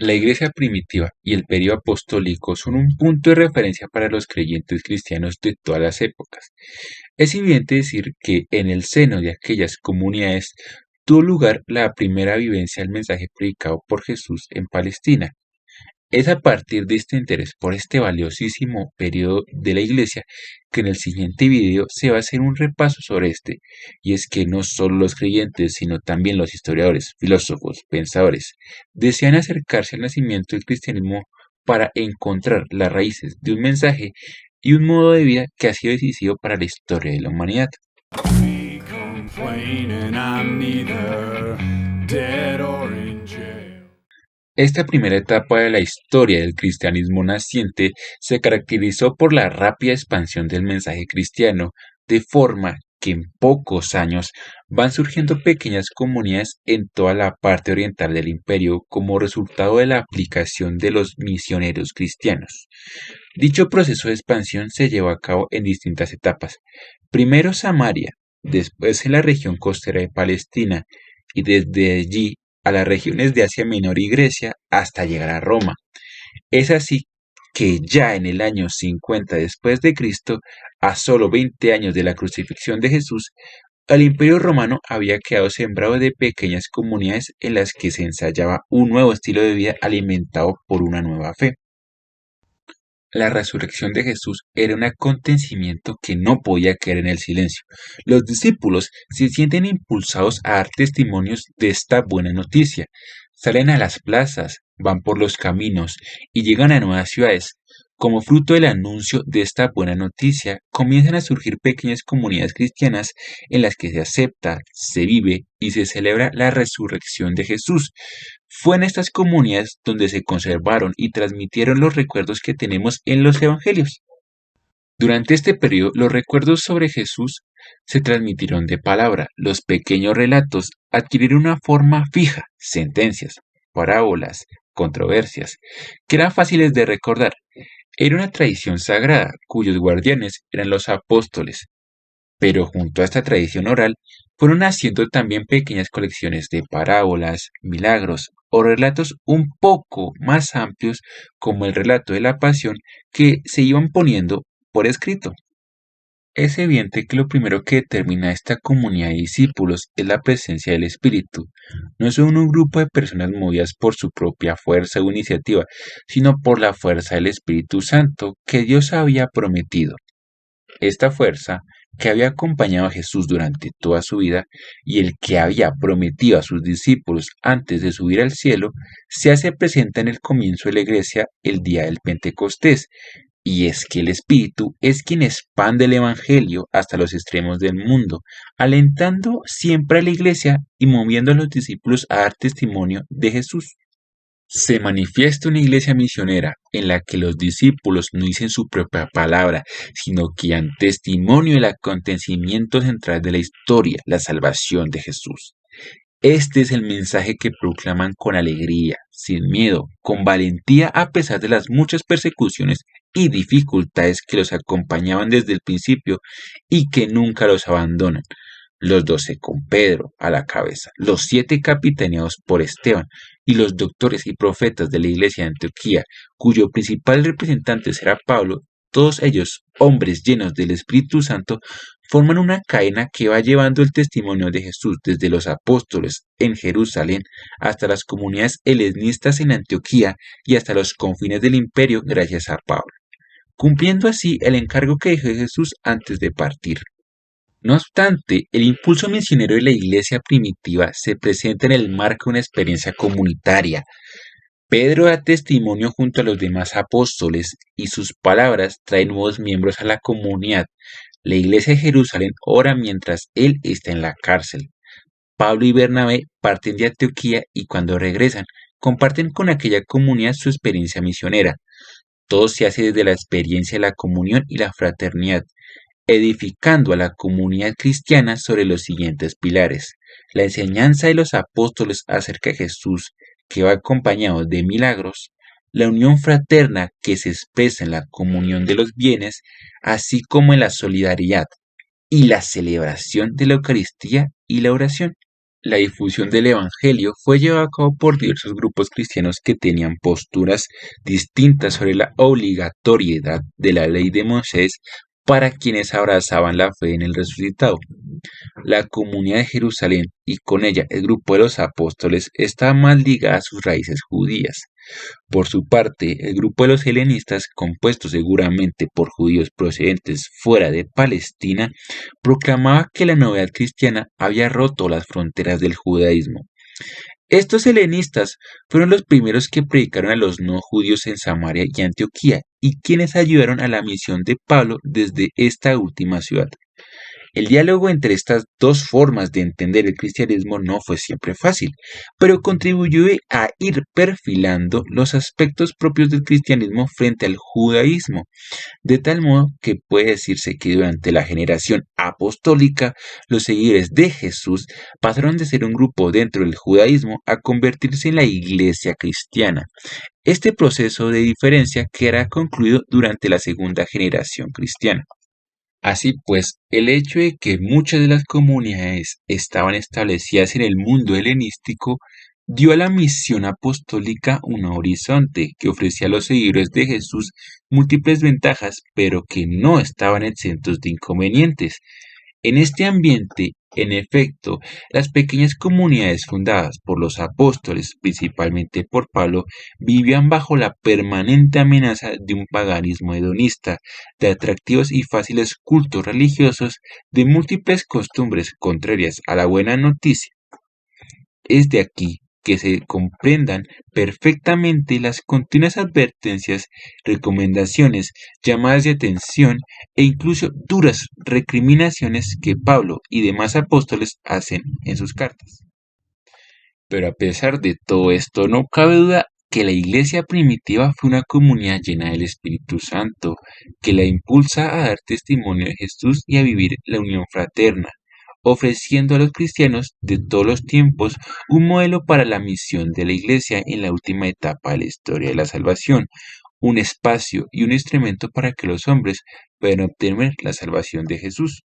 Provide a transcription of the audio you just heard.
La Iglesia primitiva y el período apostólico son un punto de referencia para los creyentes cristianos de todas las épocas. Es evidente decir que en el seno de aquellas comunidades tuvo lugar la primera vivencia del mensaje predicado por Jesús en Palestina. Es a partir de este interés por este valiosísimo periodo de la Iglesia que en el siguiente video se va a hacer un repaso sobre este, y es que no solo los creyentes, sino también los historiadores, filósofos, pensadores, desean acercarse al nacimiento del cristianismo para encontrar las raíces de un mensaje y un modo de vida que ha sido decisivo para la historia de la humanidad. Me complain and I'm neither dead or in jail. Esta primera etapa de la historia del cristianismo naciente se caracterizó por la rápida expansión del mensaje cristiano, de forma que en pocos años van surgiendo pequeñas comunidades en toda la parte oriental del imperio como resultado de la aplicación de los misioneros cristianos. Dicho proceso de expansión se llevó a cabo en distintas etapas, primero Samaria, después en la región costera de Palestina y desde allí a las regiones de Asia Menor y Grecia hasta llegar a Roma. Es así que ya en el año 50 después de Cristo, a solo 20 años de la crucifixión de Jesús, el Imperio Romano había quedado sembrado de pequeñas comunidades en las que se ensayaba un nuevo estilo de vida alimentado por una nueva fe. La resurrección de Jesús era un acontecimiento que no podía quedar en el silencio. Los discípulos se sienten impulsados a dar testimonios de esta buena noticia. Salen a las plazas, van por los caminos y llegan a nuevas ciudades. Como fruto del anuncio de esta buena noticia, comienzan a surgir pequeñas comunidades cristianas en las que se acepta, se vive y se celebra la resurrección de Jesús. Fue en estas comunidades donde se conservaron y transmitieron los recuerdos que tenemos en los evangelios. Durante este periodo, los recuerdos sobre Jesús se transmitieron de palabra. Los pequeños relatos adquirieron una forma fija, sentencias, parábolas, controversias, que eran fáciles de recordar. Era una tradición sagrada, cuyos guardianes eran los apóstoles. Pero junto a esta tradición oral, fueron naciendo también pequeñas colecciones de parábolas, milagros o relatos un poco más amplios como el relato de la Pasión que se iban poniendo por escrito. Es evidente que lo primero que determina esta comunidad de discípulos es la presencia del Espíritu. No son un grupo de personas movidas por su propia fuerza o iniciativa, sino por la fuerza del Espíritu Santo que Dios había prometido. Esta fuerza, que había acompañado a Jesús durante toda su vida y el que había prometido a sus discípulos antes de subir al cielo, se hace presente en el comienzo de la iglesia el día del Pentecostés. Y es que el Espíritu es quien expande el Evangelio hasta los extremos del mundo, alentando siempre a la iglesia y moviendo a los discípulos a dar testimonio de Jesús. Se manifiesta una iglesia misionera en la que los discípulos no dicen su propia palabra, sino que dan testimonio del acontecimiento central de la historia, la salvación de Jesús. Este es el mensaje que proclaman con alegría, sin miedo, con valentía a pesar de las muchas persecuciones y dificultades que los acompañaban desde el principio y que nunca los abandonan. Los 12 con Pedro a la cabeza, los 7 capitaneados por Esteban y los doctores y profetas de la iglesia de Antioquía, cuyo principal representante será Pablo, todos ellos, hombres llenos del Espíritu Santo, forman una cadena que va llevando el testimonio de Jesús desde los apóstoles en Jerusalén hasta las comunidades helenistas en Antioquía y hasta los confines del imperio gracias a Pablo, cumpliendo así el encargo que dejó Jesús antes de partir. No obstante, el impulso misionero de la iglesia primitiva se presenta en el marco de una experiencia comunitaria. Pedro da testimonio junto a los demás apóstoles y sus palabras traen nuevos miembros a la comunidad. La iglesia de Jerusalén ora mientras él está en la cárcel. Pablo y Bernabé parten de Antioquía y cuando regresan, comparten con aquella comunidad su experiencia misionera. Todo se hace desde la experiencia de la comunión y la fraternidad, edificando a la comunidad cristiana sobre los siguientes pilares: la enseñanza de los apóstoles acerca de Jesús, que va acompañado de milagros; la unión fraterna que se expresa en la comunión de los bienes, así como en la solidaridad; y la celebración de la Eucaristía y la oración. La difusión del Evangelio fue llevada a cabo por diversos grupos cristianos que tenían posturas distintas sobre la obligatoriedad de la ley de Moisés para quienes abrazaban la fe en el resucitado. La comunidad de Jerusalén y con ella el grupo de los apóstoles estaba más ligada a sus raíces judías. Por su parte, el grupo de los helenistas, compuesto seguramente por judíos procedentes fuera de Palestina, proclamaba que la novedad cristiana había roto las fronteras del judaísmo. Estos helenistas fueron los primeros que predicaron a los no judíos en Samaria y Antioquía, y quienes ayudaron a la misión de Pablo desde esta última ciudad. El diálogo entre estas dos formas de entender el cristianismo no fue siempre fácil, pero contribuyó a ir perfilando los aspectos propios del cristianismo frente al judaísmo, de tal modo que puede decirse que durante la generación apostólica, los seguidores de Jesús pasaron de ser un grupo dentro del judaísmo a convertirse en la iglesia cristiana. Este proceso de diferencia quedará concluido durante la segunda generación cristiana. Así pues, el hecho de que muchas de las comunidades estaban establecidas en el mundo helenístico dio a la misión apostólica un horizonte que ofrecía a los seguidores de Jesús múltiples ventajas, pero que no estaban exentos de inconvenientes. En este ambiente, en efecto, las pequeñas comunidades fundadas por los apóstoles, principalmente por Pablo, vivían bajo la permanente amenaza de un paganismo hedonista, de atractivos y fáciles cultos religiosos, de múltiples costumbres contrarias a la buena noticia. Es de aquí que se comprendan perfectamente las continuas advertencias, recomendaciones, llamadas de atención e incluso duras recriminaciones que Pablo y demás apóstoles hacen en sus cartas. Pero a pesar de todo esto, no cabe duda que la iglesia primitiva fue una comunidad llena del Espíritu Santo, que la impulsa a dar testimonio de Jesús y a vivir la unión fraterna, ofreciendo a los cristianos de todos los tiempos un modelo para la misión de la iglesia en la última etapa de la historia de la salvación, un espacio y un instrumento para que los hombres puedan obtener la salvación de Jesús.